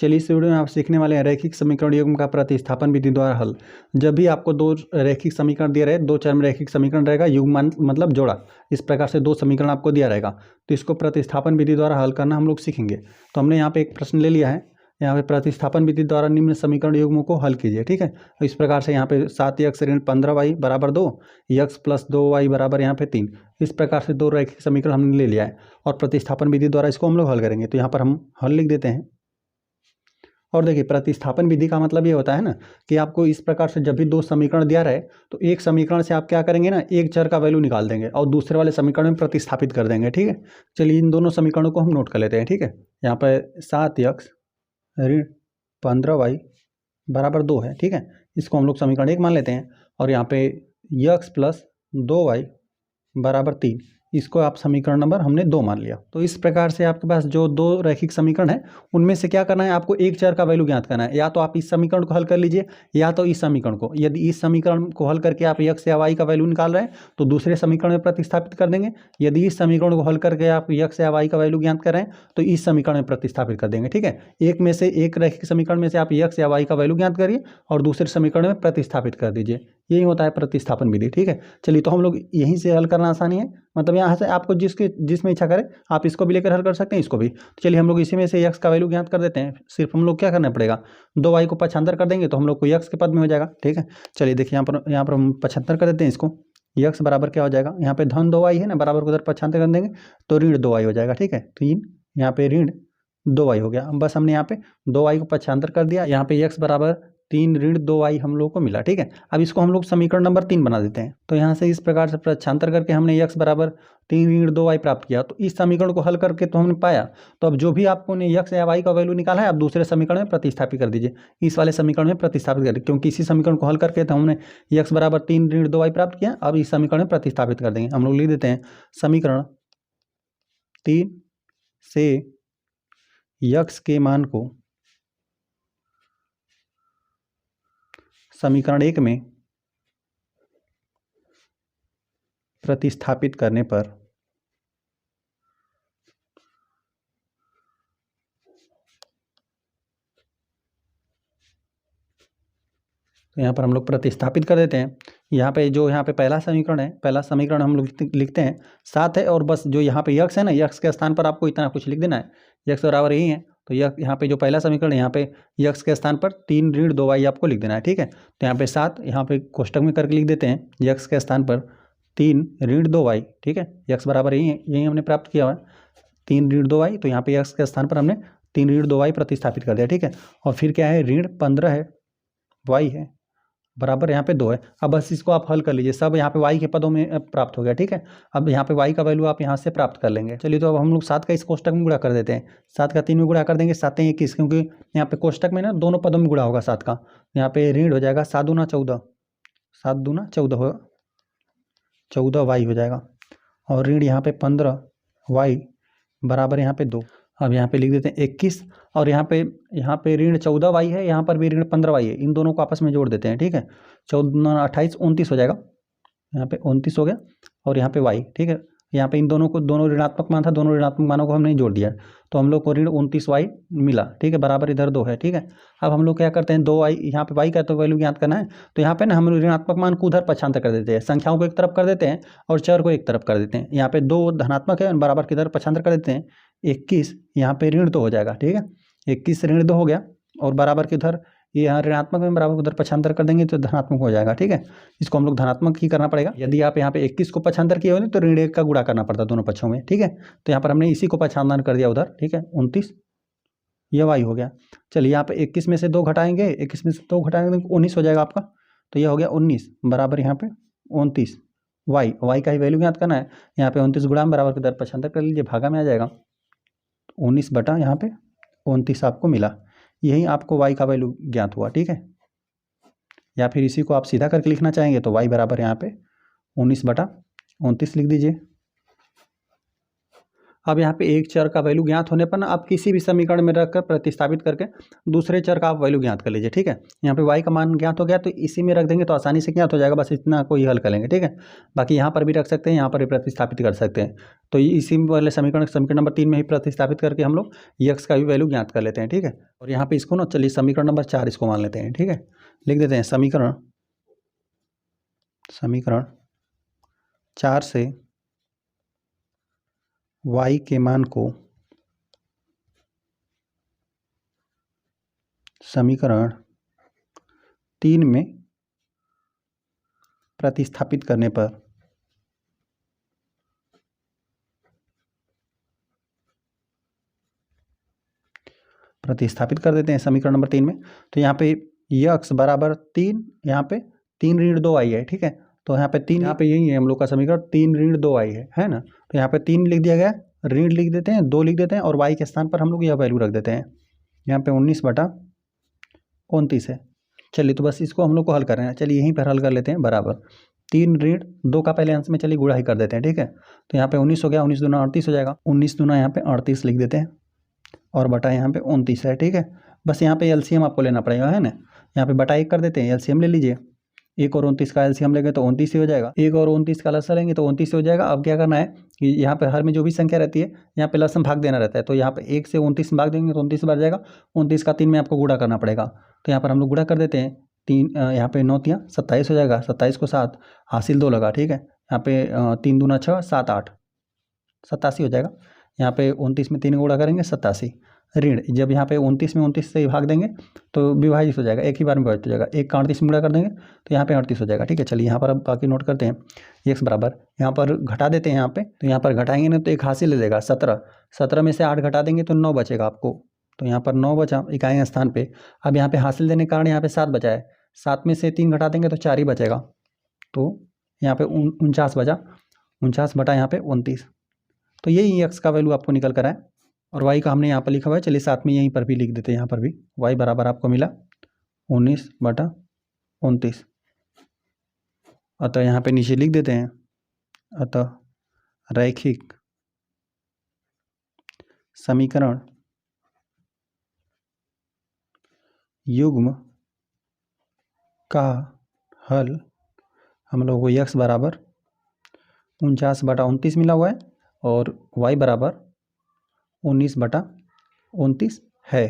चलिए इस वीडियो में आप सीखने वाले हैं रैखिक समीकरण युग्म का प्रतिस्थापन विधि द्वारा हल। जब भी आपको दो रैखिक समीकरण दिया रहे, दो चर में रैखिक समीकरण रहेगा, युग्म मतलब जोड़ा, इस प्रकार से दो समीकरण आपको दिया रहेगा तो इसको प्रतिस्थापन विधि द्वारा हल करना हम लोग सीखेंगे। तो हमने यहाँ पे एक प्रश्न ले लिया है, यहाँ पे प्रतिस्थापन विधि द्वारा निम्न समीकरण युग्मों को हल कीजिए। ठीक है, तो इस प्रकार से यहाँ पे 7x ऋण 15y बराबर 2, x प्लस 2y बराबर यहाँ पे 3, इस प्रकार से दो रैखिक समीकरण हमने ले लिया है और प्रतिस्थापन विधि द्वारा इसको हम लोग हल करेंगे। तो यहाँ पर हम हल लिख देते हैं। और देखिए प्रतिस्थापन विधि का मतलब ये होता है ना कि आपको इस प्रकार से जब भी दो समीकरण दिया रहे तो एक समीकरण से आप क्या करेंगे ना, एक चर का वैल्यू निकाल देंगे और दूसरे वाले समीकरण में प्रतिस्थापित कर देंगे। ठीक है, चलिए इन दोनों समीकरणों को हम नोट कर लेते हैं। ठीक है, यहाँ पर 7x ऋण 15y बराबर 2 है। ठीक है, इसको हम लोग समीकरण 1 मान लेते हैं और यहाँ पे x प्लस 2y बराबर 3, इसको आप समीकरण नंबर हमने 2 मान लिया। तो इस प्रकार से आपके पास जो दो रैखिक समीकरण है उनमें से क्या करना है, आपको एक चर का वैल्यू ज्ञात करना है। या तो आप इस समीकरण को हल कर लीजिए या तो इस समीकरण को। यदि इस समीकरण को हल करके आप x या y का वैल्यू निकाल रहे हैं तो दूसरे समीकरण में प्रतिस्थापित कर देंगे। यदि इस समीकरण को हल करके आप x या y का वैल्यू ज्ञात कर रहे हैं तो इस समीकरण में प्रतिस्थापित कर देंगे। ठीक है, एक में से एक रैखिक समीकरण में से आप x या y का वैल्यू ज्ञात करिए और दूसरे समीकरण में प्रतिस्थापित कर दीजिए। यही होता है प्रतिस्थापन विधि। ठीक है, चलिए तो हम लोग यहीं से हल करना आसानी है, मतलब यहाँ से आपको जिसमें इच्छा करे आप इसको भी लेकर हल कर सकते हैं, इसको भी। तो चलिए हम लोग इसी में से x का वैल्यू ज्ञात कर देते हैं। सिर्फ हम लोग क्या करना पड़ेगा, 2y को पक्षांतर कर देंगे तो हम लोग को x के पद में हो जाएगा। ठीक है, चलिए देखिए यहाँ पर हम पक्षांतर कर देते हैं इसको। x बराबर क्या हो जाएगा, यहाँ पे धन 2y है ना, बराबर को उधर पक्षांतर कर देंगे तो ऋण 2y हो जाएगा। ठीक है, तो यहाँ पे ऋण 2y हो गया। बस हमने यहाँ पे 2y को पक्षांतर कर दिया, यहाँ पे x बराबर 3 ऋण 2y हम लोग को मिला। ठीक है, अब इसको हम लोग समीकरण नंबर 3 बना देते हैं। तो यहाँ से इस प्रकार से पक्षांतर करके हमने x बराबर 3 ऋण 2y प्राप्त किया। तो इस समीकरण को हल करके तो हमने पाया, तो अब जो भी आपको ने x या y का वैल्यू निकाला है आप दूसरे समीकरण में प्रतिस्थापित कर दीजिए, इस वाले समीकरण में प्रतिस्थापित कर दीजिए, क्योंकि इसी समीकरण को हल करके तो हमने x बराबर 3 ऋण 2y प्राप्त किया। अब इस समीकरण में प्रतिस्थापित कर देंगे। हम लोग लिख देते हैं समीकरण 3 से x के मान को समीकरण 1 में प्रतिस्थापित करने पर तो यहाँ पर हम लोग प्रतिस्थापित कर देते हैं। यहाँ पे पहला समीकरण है, पहला समीकरण हम लोग लिखते हैं 7 है, और बस जो यहाँ पे x है ना, x के स्थान पर आपको इतना कुछ लिख देना है, x बराबर यही है। तो यहाँ पे जो पहला समीकरण है, यहाँ पे x के स्थान पर 3 ऋण 2y आपको लिख देना है। ठीक है, तो यहाँ पे 7 यहाँ पे कोष्टक में करके लिख देते हैं, x के स्थान पर 3 ऋण 2y। ठीक है, x बराबर यही है, यही हमने प्राप्त किया हुआ है 3 ऋण 2y। तो यहाँ पे x के स्थान पर हमने 3 ऋण 2y प्रतिस्थापित कर दिया। ठीक है, और फिर क्या है, ऋण 15 है, y है, बराबर यहाँ पे 2 है। अब बस इसको आप हल कर लीजिए, सब यहाँ पे y के पदों में प्राप्त हो गया। ठीक है, अब यहाँ पे y का वैल्यू आप यहाँ से प्राप्त कर लेंगे। चलिए तो अब हम लोग 7 का इस कोष्टक में गुणा कर देते हैं, 7 का 3 में गुणा कर देंगे, 7 21, क्योंकि यहाँ पे कोष्टक में ना दोनों पदों में गुणा होगा 7 का। यहाँ पे ऋण हो जाएगा 7 दूना 14, 7 दूना 14 होगा, 14y हो जाएगा, और ऋण यहाँ पे 15y बराबर यहाँ पे 2। अब यहाँ पे लिख देते हैं 21, और यहाँ पे ऋण 14y है, यहाँ पर भी ऋण 15y है, इन दोनों को आपस में जोड़ देते हैं। ठीक है, 14 28 29 हो जाएगा, यहाँ पे 29 हो गया, और यहाँ पे y। ठीक है, यहाँ पे इन दोनों को, दोनों ऋणात्मक मान था, दोनों ऋणात्मक मानों को हमने जोड़ दिया, तो हम लोग को ऋण 29y मिला। ठीक है, बराबर इधर 2 है। ठीक है, अब हम लोग क्या करते हैं, 2y यहाँ पे y का तो वैल्यू ज्ञात करना है, तो यहाँ पे ना हम लोग ऋणात्मक मान को उधर पक्षांतर कर देते हैं, संख्याओं को एक तरफ कर देते हैं और चर को एक तरफ कर देते हैं। यहाँ पे 2 धनात्मक है, बराबर किधर पक्षांतर कर देते हैं 21, यहाँ पे ऋण 2 हो जाएगा। ठीक है, 21 ऋण 2 हो गया, और बराबर किधर ये यहाँ ऋणात्मक में बराबर उधर पक्षांतर कर देंगे तो धनात्मक हो जाएगा। ठीक है, इसको हम लोग धनात्मक ही करना पड़ेगा। यदि आप यहाँ पे 21 को पक्षांतर किए होते तो ऋण 1 का गुणा करना पड़ता दोनों पक्षों में। ठीक है, तो यहाँ पर हमने इसी को पक्षांतर कर दिया उधर। ठीक है, 29 ये y हो गया। चलिए यहाँ पे 21 में से 2 घटाएंगे, 21 में से 2 घटाएंगे तो 19 हो जाएगा आपका, तो यह हो गया 19 बराबर यहाँ पे 29 y का ही वैल्यू ज्ञात करना है। यहाँ पे 29 गुणा में बराबर के दर पक्षांतर कर लीजिए, भागा में आ जाएगा 19 बटा यहाँ पे 29 आपको मिला। यही आपको y का वैल्यू ज्ञात हुआ। ठीक है, या फिर इसी को आप सीधा करके लिखना चाहेंगे तो y बराबर यहाँ पे 19 बटा 29 लिख दीजिए। अब यहाँ पे एक चर का वैल्यू ज्ञात होने पर ना आप किसी भी समीकरण में रखकर प्रतिस्थापित करके दूसरे चर का आप वैल्यू ज्ञात कर लीजिए, ठीक है। यहाँ पे y का मान ज्ञात हो गया तो इसी में रख देंगे तो आसानी से ज्ञात हो जाएगा, बस इतना कोई हल करेंगे, ठीक है। बाकी यहाँ पर भी रख सकते हैं, यहाँ पर भी प्रतिस्थापित कर सकते हैं। तो इसी वाले समीकरण नंबर 3 में ही प्रतिस्थापित करके हम लोग x का भी वैल्यू ज्ञात कर लेते हैं, ठीक है। और यहाँ पे इसको ना चलिए समीकरण नंबर 4 इसको मान लेते हैं, ठीक है। लिख देते हैं समीकरण 4 से y के मान को समीकरण 3 में प्रतिस्थापित करने पर प्रतिस्थापित कर देते हैं समीकरण नंबर 3 में। तो यहाँ पे x बराबर 3, यहाँ पे 3 ऋण 2y है, ठीक है। तो यहाँ पे 3, यहाँ पे यही है हम लोग का समीकरण 3 ऋण 2y है ना। तो यहाँ पे 3 लिख दिया गया, ऋण लिख देते हैं, 2 लिख देते हैं और y के स्थान पर हम लोग यह वैल्यू रख देते हैं। यहाँ पे 19/29 है। चलिए तो बस इसको हम लोग को हल करना है, चलिए यहीं पर हल कर लेते हैं। बराबर 3 ऋण 2 का पहले अंश में चलिए गुणा ही कर देते हैं, ठीक है। तो यहाँ पे 19 हो गया, 19 दूना 38 हो जाएगा, 19 दूना यहाँ पे 38 लिख देते हैं और बटा यहाँ पे 29 है, ठीक है। बस यहाँ पे एलसीएम आपको लेना पड़ेगा, है ना। यहाँ पे बटा 1 कर देते हैं, एलसीएम ले लीजिए। 1 और 29 का एलसीएम लेंगे तो 29 ही हो जाएगा, 1 और 29 का लसा लेंगे तो 29 हो जाएगा। अब क्या करना है कि यहाँ पे हर में जो भी संख्या रहती है यहाँ पे लसम भाग देना रहता है। तो यहाँ पे 1 से 29 में भाग देंगे तो 29 बार जाएगा, 29 का 3 में आपको गुणा करना पड़ेगा। तो यहाँ पर हम लोग गुणा कर देते हैं, 3 यहाँ पे 9 तियाँ 27 हो जाएगा, 27 को 7 हासिल 2 लगा, ठीक है। यहाँ पे 3 दूना 6 7 8 87 हो जाएगा। यहाँ पे 29 में 3 गुणा करेंगे 87 ऋण, जब यहाँ पे 29 में 29 से भाग देंगे तो विभाजित हो जाएगा, एक ही बार में विभाजित हो जाएगा। 1 का 38 में गुणा कर देंगे तो यहाँ पे 38 हो जाएगा, ठीक है। चलिए यहाँ पर अब बाकी नोट करते हैं। x बराबर यहाँ पर घटा देते हैं, यहाँ पे तो यहाँ पर घटाएंगे ना तो एक हासिल ले लेगा 17 में से 8 घटा देंगे तो 9 बचेगा आपको। तो यहाँ पर 9 बचा इकाई स्थान पे। अब यहाँ पे हासिल देने के कारण यहाँ पे 7 बचा है, 7 में से 3 घटा देंगे तो 4 ही बचेगा। तो यहाँ पे 49 बचा, 49 बटा यहाँ पे 29। तो यही x का वैल्यू आपको निकल कर आए और y का हमने यहाँ पर लिखा हुआ है। चलिए साथ में यहीं पर भी लिख देते हैं, यहाँ पर भी y बराबर आपको मिला 19/29। अतः यहाँ पे नीचे लिख देते हैं, अतः रैखिक समीकरण युग्म का हल हम लोग को x बराबर 49/29 मिला हुआ है और y बराबर 19/29 है।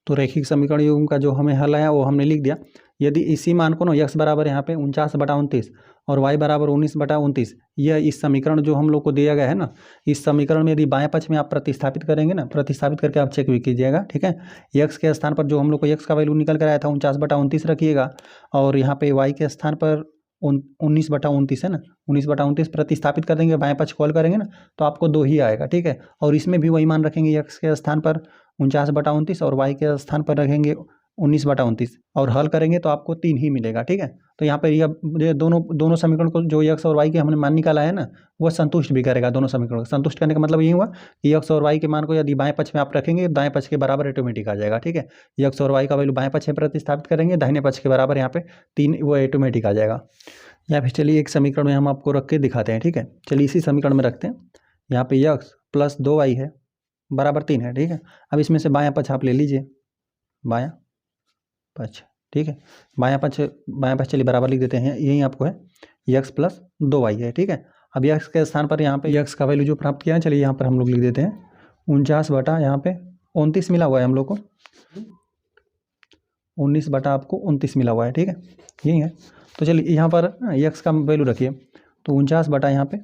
तो रैखिक समीकरण युग्म का जो हमें हल आया वो हमने लिख दिया। यदि इसी मान को ना x बराबर यहाँ पे 49/29 और y बराबर 19/29, यह इस समीकरण जो हम लोग को दिया गया है ना, इस समीकरण में यदि बाएं पक्ष में आप प्रतिस्थापित करेंगे ना, प्रतिस्थापित करके आप चेक भी कीजिएगा, ठीक है। x के स्थान पर जो हम लोग को x का वैल्यू निकल कर आया था 49/29 रखिएगा और यहाँ पे y के स्थान पर 19/29 है ना, 19/29 प्रतिस्थापित कर देंगे, बाएं पक्ष कॉल करेंगे ना तो आपको 2 ही आएगा, ठीक है। और इसमें भी वही मान रखेंगे, x के स्थान पर 49/29 और y के स्थान पर रखेंगे 19/29 और हल करेंगे तो आपको 3 ही मिलेगा, ठीक है। तो यहाँ पर यह दोनों समीकरण को जो x और y के हमने मान निकाला है ना, वह संतुष्ट भी करेगा। दोनों समीकरण को संतुष्ट करने का मतलब ये हुआ कि x और y के मान को यदि बाएं पक्ष में आप रखेंगे, दाएं पक्ष के बराबर ऑटोमेटिक आ जाएगा, ठीक है। x और y का वैल्यू बाएं पक्ष में प्रतिस्थापित करेंगे, दाहिने पक्ष के बराबर यहाँ पे 3 वो ऑटोमेटिक आ जाएगा। या फिर चलिए एक समीकरण में हम आपको रख के दिखाते हैं, ठीक है। चलिए इसी समीकरण में रखते हैं। यहाँ पे x प्लस 2y है बराबर 3 है, ठीक है। अब इसमें से बायां पक्ष आप ले लीजिए, बायां पक्ष, ठीक है। बायां पक्ष चलिए बराबर लिख देते हैं, यही आपको है x प्लस 2y है, ठीक है। अब x के स्थान पर यहाँ पे x का वैल्यू जो प्राप्त किया है, चलिए यहाँ पर हम लोग लिख देते हैं 49 बटा यहाँ पे 29 मिला हुआ है हम लोग को, 19 बटा आपको 29 मिला हुआ है, ठीक है, यही है। तो चलिए यहाँ पर x का वैल्यू रखिए तो 49 बटा यहाँ पे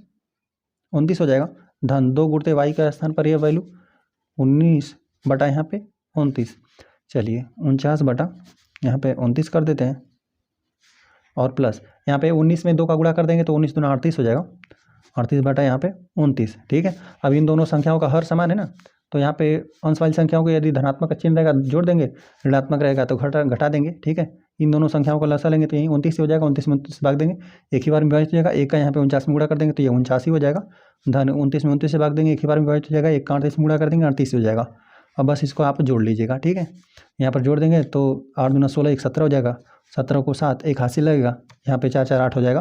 29 हो जाएगा, धन 2 गुणते y का स्थान पर यह वैल्यू 19 बटा यहाँ पे 29। चलिए 49 बटा यहाँ पे 29 कर देते हैं और प्लस यहाँ पे 19 में 2 का गुणा कर देंगे तो 19 दूना 38 हो जाएगा, 38 बटा यहाँ पे 29, ठीक है। अब इन दोनों संख्याओं का हर समान है ना, तो यहाँ पे अंश वाली संख्याओं को यदि धनात्मक का चिन्ह रहेगा जोड़ देंगे, ऋणात्मक रहेगा तो घटा देंगे, ठीक है। इन दोनों संख्याओं को लसा लेंगे तो यही 29 हो जाएगा, 29 में 29 भाग देंगे, एक ही बार में विभाजित हो जाएगा। एक का यहाँ पे 49 में गुणा कर देंगे तो ये 89 हो जाएगा, धन 29 में 29 से भाग देंगे, एक ही बार में विभाजित हो जाएगा। एक का 38 में गुणा कर देंगे, 38 हो जाएगा। अब बस इसको आप जोड़ लीजिएगा, ठीक है। यहाँ पर जोड़ देंगे तो 8 दूना 16 1 17 हो जाएगा, 17 को 7 एक हासिल लगेगा, यहाँ पे 4 4 8 हो जाएगा,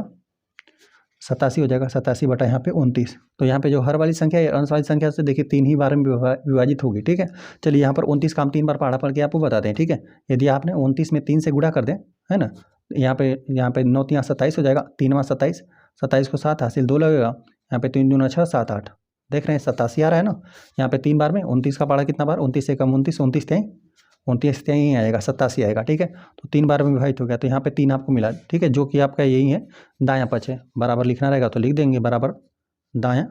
87 हो जाएगा, 87 बटा यहाँ पे 29। तो यहाँ पे जो हर वाली संख्या है अंश वाली संख्या से देखिए 3 ही बार में विभाजित होगी, ठीक है। चलिए यहाँ पर 29 का हम 3 बार पढ़ा पढ़ के आपको बताते हैं, ठीक है। यदि आपने 29 में 3 से गुणा कर दें, है ना, यहाँ पे 9 3 27 हो जाएगा, 3 27, 27 को 7 हासिल 2 लगेगा, यहाँ पे 3 दूना 6 7 8, देख रहे हैं 87 आ रहा है ना। यहाँ पे 3 बार में 29 का पढ़ा कितना बार, 29 से कम 29, 29 ही आएगा, 87 आएगा, ठीक है। तो 3 बार में विभाजित हो गया, तो यहाँ पे 3 आपको मिला, ठीक है, जो कि आपका यही है दायां पक्ष है। बराबर लिखना रहेगा तो लिख देंगे बराबर दायां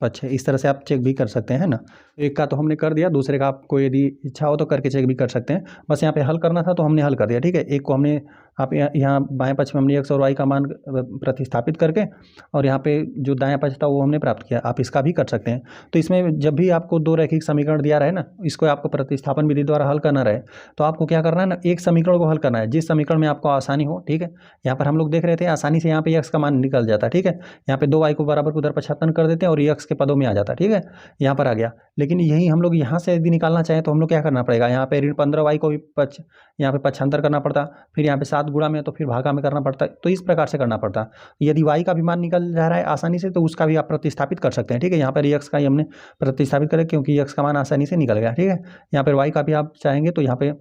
पक्ष है। इस तरह से आप चेक भी कर सकते हैं ना। एक का तो हमने कर दिया, दूसरे का आपको यदि इच्छा हो तो करके चेक भी कर सकते हैं। बस यहाँ पे हल करना था तो हमने हल कर दिया, ठीक है। एक को हमने आप यहाँ बाएं पक्ष में हमने x और y का मान प्रतिस्थापित करके और यहाँ पे जो दायां पक्ष था वो हमने प्राप्त किया। आप इसका भी कर सकते हैं। तो इसमें जब भी आपको दो रैखिक समीकरण दिया रहे ना, इसको आपको प्रतिस्थापन विधि द्वारा हल करना रहे, तो आपको क्या करना है ना, एक समीकरण को हल करना है जिस समीकरण में आपको आसानी हो, ठीक है। यहाँ पर हम लोग देख रहे थे आसानी से यहाँ पे x का मान निकल जाता है, ठीक है। यहाँ पे 2y को बराबर को उधर पछातन कर देते हैं और x के पदों में आ जाता है, ठीक है, यहाँ पर आ गया। लेकिन यही हम लोग यहाँ से यदि निकालना चाहें तो हम लोग क्या करना पड़ेगा, यहाँ पे ऋण 15y को भी यहाँ पे पक्षांतर करना पड़ता, फिर यहाँ पे 7 गुणा में तो फिर भागा में करना पड़ता, तो इस प्रकार से करना पड़ता। यदि y का भी मान निकल जा रहा है आसानी से तो उसका भी आप प्रतिस्थापित कर सकते हैं, ठीक है। यहाँ पर x का ही हमने प्रतिस्थापित करें क्योंकि x का मान आसानी से निकल गया, ठीक है। यहाँ पर y का भी आप चाहेंगे तो यहाँ पे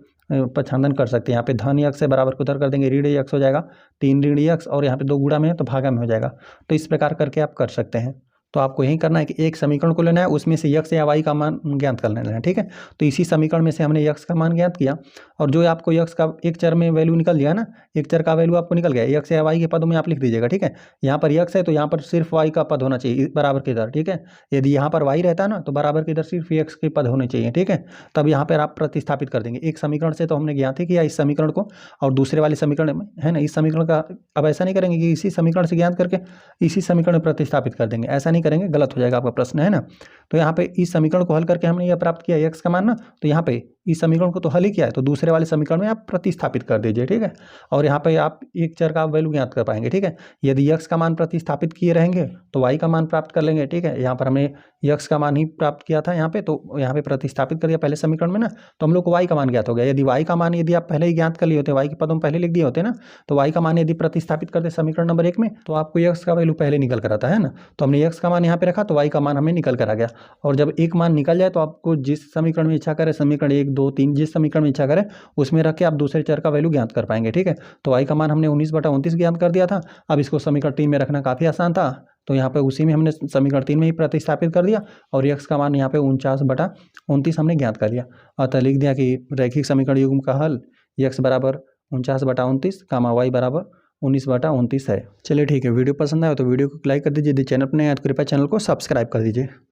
पक्षांतन कर सकते हैं। यहाँ पे धन x से बराबर को उधर कर देंगे, ऋण x हो जाएगा, 3 ऋण x और यहाँ पे 2 गुणा में है तो भागा में हो जाएगा। तो इस प्रकार करके आप कर सकते हैं। तो आपको यही करना है कि एक समीकरण को लेना है, उसमें से x या y का मान ज्ञात कर लेना है, ठीक है। तो इसी समीकरण में से हमने x का मान ज्ञात किया और जो आपको x का एक चर में वैल्यू निकल गया ना, एक चर का वैल्यू आपको निकल गया, x या y के पदों में आप लिख दीजिएगा, ठीक है। यहाँ पर x है तो यहाँ पर सिर्फ y का पद होना चाहिए बराबर के इधर, ठीक है। यदि यहाँ पर y रहता ना तो बराबर के इधर सिर्फ x के पद होने चाहिए, ठीक है। तब यहाँ पर आप प्रतिस्थापित कर देंगे। एक समीकरण से तो हमने ज्ञात ही किया इस समीकरण को, और दूसरे वाले समीकरण में है ना, इस समीकरण का अब ऐसा नहीं करेंगे कि इसी समीकरण से ज्ञात करके इसी समीकरण में प्रतिस्थापित कर देंगे, ऐसा नहीं करेंगे, गलत हो जाएगा आपका प्रश्न, है ना। तो यहाँ पे इस समीकरण को हल करके हमने यह प्राप्त किया x का मान ना, तो यहाँ पे इस समीकरण को तो हल ही किया है तो दूसरे वाले समीकरण में आप प्रतिस्थापित कर दीजिए, ठीक है। और यहाँ पे आप एक चर का वैल्यू ज्ञात कर पाएंगे, ठीक है। यदि x का मान प्रतिस्थापित किए रहेंगे तो y का मान प्राप्त कर लेंगे, ठीक है। यहाँ पर हमने x का मान ही प्राप्त किया था यहाँ पे, तो यहाँ पे प्रतिस्थापित कर दिया पहले समीकरण में ना, तो हम लोग को y का मान ज्ञात हो गया। यदि y का मान यदि आप पहले ही ज्ञात कर लिए होते, y के पदों में पहले लिख दिए होते ना, तो y का मान यदि प्रतिस्थापित करते समीकरण नंबर 1 में तो आपको x का वैल्यू पहले निकल कर आता है ना। तो हमने x का मान यहाँ पे रखा तो y का मान हमें निकल कर आ गया। और जब एक मान निकल जाए तो आपको जिस समीकरण में इच्छा करे, समीकरण 1 2 3 जिस समीकरण में इच्छा करे उसमें रख के आप दूसरे चर का वैल्यू ज्ञात कर पाएंगे, ठीक है। तो y का मान हमने 19/29 ज्ञात कर दिया था। अब इसको समीकरण 3 में रखना काफ़ी आसान था, तो यहाँ पे उसी में हमने समीकरण 3 में ही प्रतिस्थापित कर दिया और x का मान यहाँ पे 49/29 हमने ज्ञात कर दिया। अतः लिख दिया कि रैखिक समीकरण युग्म का हल x बराबर 49/29 कामा y बराबर 19/29 है। चलिए ठीक है, वीडियो पसंद आया तो वीडियो को लाइक कर दीजिए, यदि चैनल पर नए आए तो कृपया चैनल को सब्सक्राइब कर दीजिए।